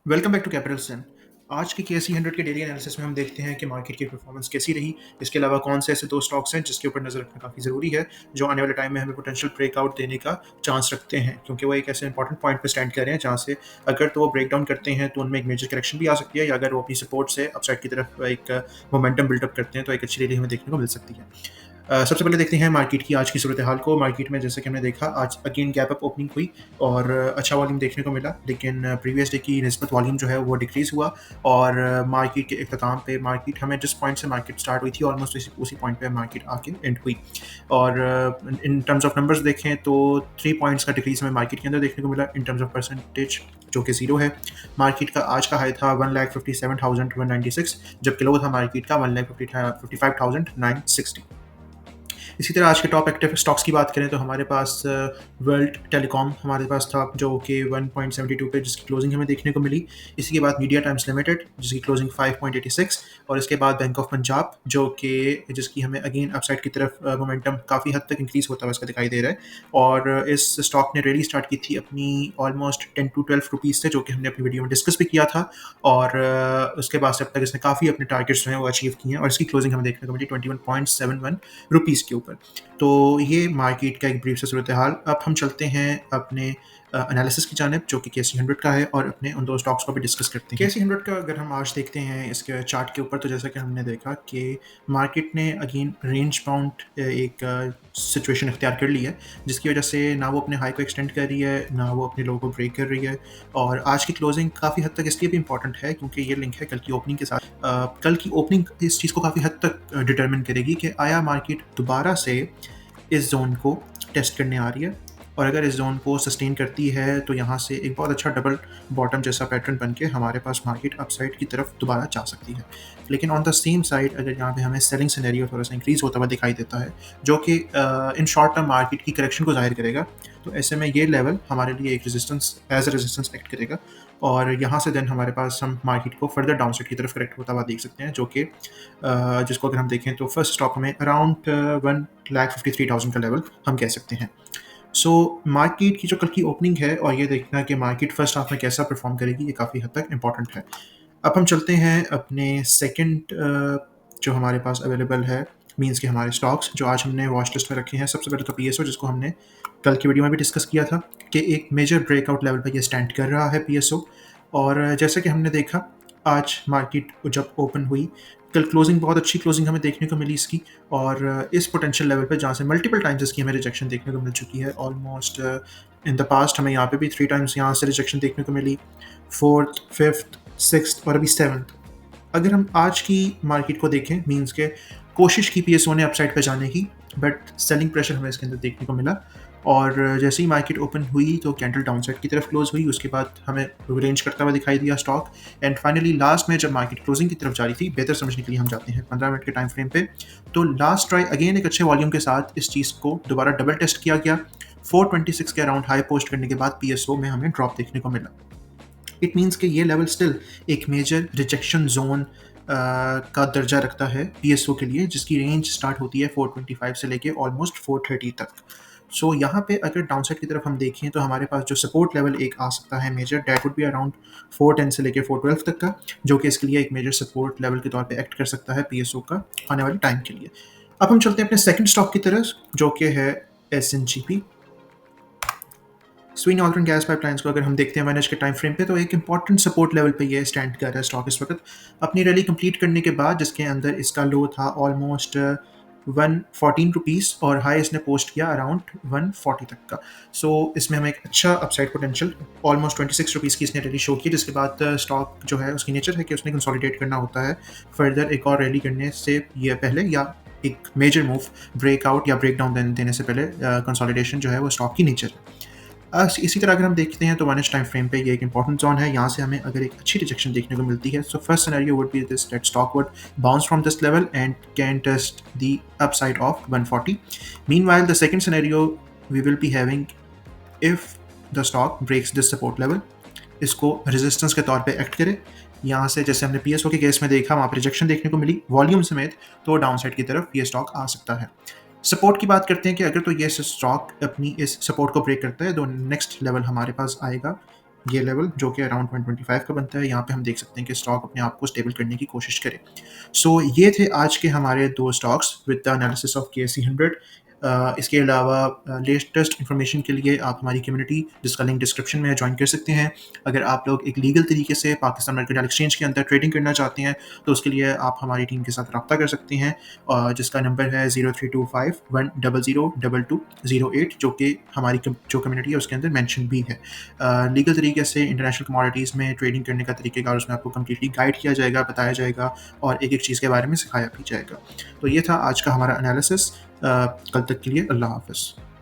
Welcome back to capital सन। आज की केसी 100 के डेली एनालिसिस में हम देखते हैं कि मार्केट की परफॉर्मेंस कैसी रही। इसके अलावा कौन से ऐसे दो स्टॉक्स हैं जिसके ऊपर नज़र रखना काफ़ी ज़रूरी है, जो आने वाले टाइम में हमें पोटेंशियल ब्रेकआउट देने का चांस रखते हैं, क्योंकि वो एक ऐसे इंपॉर्टेंट पॉइंट पे स्टैंड कर रहे हैं जहाँ से अगर तो वो ब्रेक डाउन करते हैं तो उनमें एक मेजर करेक्शन भी आ सकती है, या अगर वो अपनी सपोर्ट से अपसाइड की तरफ एक मोमेंटम बिल्डअप करते हैं तो एक अच्छी रैली हमें देखने को मिल सकती है। सबसे पहले देखते हैं मार्केट की आज की सूरत हाल को। मार्केट में जैसे कि हमने देखा, आज अगेन गैप अप ओपनिंग हुई और अच्छा वॉल्यूम देखने को मिला, लेकिन प्रीवियस डे की निस्बत वॉल्यूम जो है वो डिक्रीज हुआ। और मार्केट के इख्तिताम पे मार्केट हमें जिस पॉइंट से मार्केट स्टार्ट हुई थी ऑलमोस्ट उसी पॉइंट पे मार्केट आके एंड हुई। और इन टर्म्स ऑफ नंबर्स देखें तो 3 पॉइंट्स का डिक्रीज हमें मार्केट के अंदर देखने को मिला इन टर्म्स ऑफ परसेंटेज, जो कि जीरो है। मार्केट का आज का हाई था 1,57,196, जबकि लो था मार्केट का 1,55,960। इसी तरह आज के टॉप एक्टिव स्टॉक्स की बात करें तो हमारे पास वर्ल्ड टेलीकॉम हमारे पास था, जो कि 1.72 पे जिसकी क्लोजिंग हमें देखने को मिली। इसी के बाद मीडिया टाइम्स लिमिटेड जिसकी क्लोजिंग 5.86, और इसके बाद बैंक ऑफ पंजाब जो कि जिसकी हमें अगेन अपसाइड की तरफ मोमेंटम काफ़ी हद तक इंक्रीज होता हुआ इसका दिखाई दे रहा है। और इस स्टॉक ने रैली स्टार्ट की थी अपनी ऑलमोस्ट 10 to 12 रुपीज़ से, जो कि हमने अपनी वीडियो में डिस्कस भी किया था। और उसके बाद से अब तक इसने काफ़ी अपने टारगेट्स जो हैं वो अचीव किए हैं, और इसकी क्लोजिंग हमें देखने को मिली 21.71 रुपीज़ के ऊपर। तो ये मार्केट का एक ब्रीफ से सूरत हाल। अब हम चलते हैं अपने एनालिसिस की जानिब, जो कि केसी 100 का है, और अपने उन दो स्टॉक्स को भी डिस्कस करते हैं। केसी 100 का अगर हम आज देखते हैं इसके चार्ट के ऊपर, तो जैसा कि हमने देखा कि मार्केट ने अगेन रेंज बाउंड एक सिचुएशन इख्तियार कर ली है, जिसकी वजह से ना वो अपने हाई को एक्सटेंड कर रही है, ना वो अपने लो को ब्रेक कर रही है। और आज की क्लोजिंग काफ़ी हद तक इसलिए भी इंपॉर्टेंट है क्योंकि ये लिंक है कल की ओपनिंग के साथ। कल की ओपनिंग इस चीज़ को काफ़ी हद तक डिटरमिन करेगी कि आया मार्केट दोबारा से इस जोन को टेस्ट करने आ रही है, और अगर इस जोन को सस्टेन करती है तो यहाँ से एक बहुत अच्छा डबल बॉटम जैसा पैटर्न बन के हमारे पास मार्केट अपसाइड की तरफ दोबारा जा सकती है। लेकिन ऑन द सेम साइड अगर यहाँ पे हमें सेलिंग सिनेरियो थोड़ा सा इंक्रीज होता हुआ दिखाई देता है, जो कि इन शॉर्ट टर्म मार्केट की करेक्शन को जाहिर करेगा, तो ऐसे में ये लेवल हमारे लिए एक resistance as a resistance act करेगा। और यहाँ से देन हमारे पास हम मार्केट को फर्दर डाउन साइड की तरफ करेक्ट होता हुआ देख सकते हैं, जो कि जिसको अगर हम देखें तो फर्स्ट स्टॉक में अराउंड 1,53,000 का लेवल हम कह सकते हैं। सो मार्केट की जो कल की ओपनिंग है और ये देखना कि मार्केट फर्स्ट हाफ में कैसा परफॉर्म करेगी, ये काफ़ी हद तक इंपॉर्टेंट है। अब हम चलते हैं अपने सेकंड जो हमारे पास अवेलेबल है, मींस के हमारे स्टॉक्स जो आज हमने वॉच लिस्ट में रखे हैं। सबसे पहले तो पीएसओ, जिसको हमने कल की वीडियो में भी डिस्कस किया था कि एक मेजर ब्रेकआउट लेवल पर ये स्टैंड कर रहा है पीएसओ। और जैसा कि हमने देखा, आज मार्केट जब ओपन हुई, कल क्लोजिंग बहुत अच्छी क्लोजिंग हमें देखने को मिली इसकी। और इस पोटेंशियल लेवल पे जहाँ से मल्टीपल टाइम्स इसकी हमें रिजेक्शन देखने को मिल चुकी है, ऑलमोस्ट इन द पास्ट हमें यहाँ पे भी 3 टाइम्स यहाँ से रिजेक्शन देखने को मिली, फोर्थ, फिफ्थ, सिक्स्थ और अभी सेवन्थ। अगर हम आज की मार्केट को देखें, मींस के कोशिश की पीएसओ ने अपसाइड पे जाने की, बट सेलिंग प्रेशर हमें इसके अंदर देखने को मिला। और जैसे ही मार्केट ओपन हुई तो कैंडल डाउन साइड की तरफ क्लोज हुई, उसके बाद हमें रेंज करता हुआ दिखाई दिया स्टॉक। एंड फाइनली लास्ट में जब मार्केट क्लोजिंग की तरफ जा रही थी, बेहतर समझने के लिए हम जाते हैं 15 मिनट के टाइम फ्रेम पे, तो लास्ट ट्राई अगेन एक अच्छे वॉल्यूम के साथ इस चीज़ को दोबारा डबल टेस्ट किया गया। 426 के अराउंड हाई पोस्ट करने के बाद पीएसओ में हमें ड्रॉप देखने को मिला। इट मीन्स कि ये लेवल स्टिल एक मेजर रिजेक्शन जोन का दर्जा रखता है पीएसओ के लिए, जिसकी रेंज स्टार्ट होती है 425 से लेके ऑलमोस्ट 430 तक। सो यहाँ पे अगर डाउन साइड की तरफ हम देखें तो हमारे पास जो सपोर्ट लेवल एक आ सकता है major, that would be around 410 से लेके 412 तक का, जो कि इसके लिए एक मेजर सपोर्ट लेवल के तौर पे एक्ट कर सकता है पीएसओ का आने वाले टाइम के लिए। अब हम चलते हैं अपने सेकंड स्टॉक की तरफ, जो कि है एसएनजीपी। स्वी नॉर्दर्न गैस पाइपलाइंस को अगर हम देखते हैं मैनेज के टाइम फ्रेम पे, तो एक इंपॉर्टेंट सपोर्ट लेवल पे ये स्टैंड कर रहा है स्टॉक इस वक्त अपनी रैली कंप्लीट करने के बाद, जिसके अंदर इसका लो था ऑलमोस्ट 114 रुपीज़ और हाई इसने पोस्ट किया अराउंड 140 तक का। सो इसमें हमें एक अच्छा अपसाइड पोटेंशियल ऑलमोस्ट 26 रुपीज़ की इसने रैली शो की, जिसके बाद स्टॉक जो है उसकी नेचर है कि उसने कंसोलिडेट करना होता है फर्दर एक और रैली करने से ये पहले, या एक मेजर मूव ब्रेकआउट या ब्रेक डाउन देने से पहले कंसोलिडेशन जो है वो स्टॉक की नेचर है। इसी तरह अगर हम देखते हैं तो 1 टाइम फ्रेम पे ये एक इंपॉर्टेंट जोन है, यहाँ से हमें अगर एक अच्छी रिजेक्शन देखने को मिलती है, so first scenario would be this that stock would bounce from this level and can test the upside of 140। Meanwhile the second scenario we will be having, if the stock breaks this support level, इसको resistance के तौर पे act करे यहाँ से, जैसे हमने PSO के केस में देखा वहाँ पर रिजेक्शन देखने को मिली वॉल्यूम समेत, तो डाउन साइड की तरफ ये स्टॉक आ सकता है। सपोर्ट की बात करते हैं कि अगर तो ये स्टॉक अपनी इस सपोर्ट को ब्रेक करता है तो नेक्स्ट लेवल हमारे पास आएगा ये लेवल जो कि अराउंड 125 का बनता है, यहाँ पे हम देख सकते हैं कि स्टॉक अपने आप को स्टेबल करने की कोशिश करे। सो ये थे आज के हमारे 2 stocks with the analysis of KSE 100। इसके अलावा लेटेस्ट इन्फॉर्मेशन के लिए आप हमारी कम्युनिटी जिसका लिंक डिस्क्रिप्शन में है ज्वाइन कर सकते हैं। अगर आप लोग एक लीगल तरीके से पाकिस्तान मर्केंटाइल एक्सचेंज के अंदर ट्रेडिंग करना चाहते हैं तो उसके लिए आप हमारी टीम के साथ रब्ता कर सकते हैं, जिसका नंबर है 0325 100 2208, जो कि हमारी जो कम्युनिटी है उसके अंदर मैंशन भी है। लीगल तरीके से इंटरनेशनल कमोडिटीज़ में ट्रेडिंग करने का तरीकेकार उसमें आपको कम्प्लीटली गाइड किया जाएगा, बताया जाएगा और एक एक चीज़ के बारे में सिखाया भी जाएगा। तो ये था आज का हमारा एनालिसिस। कल तक के लिए अल्लाह हाफ़िज़।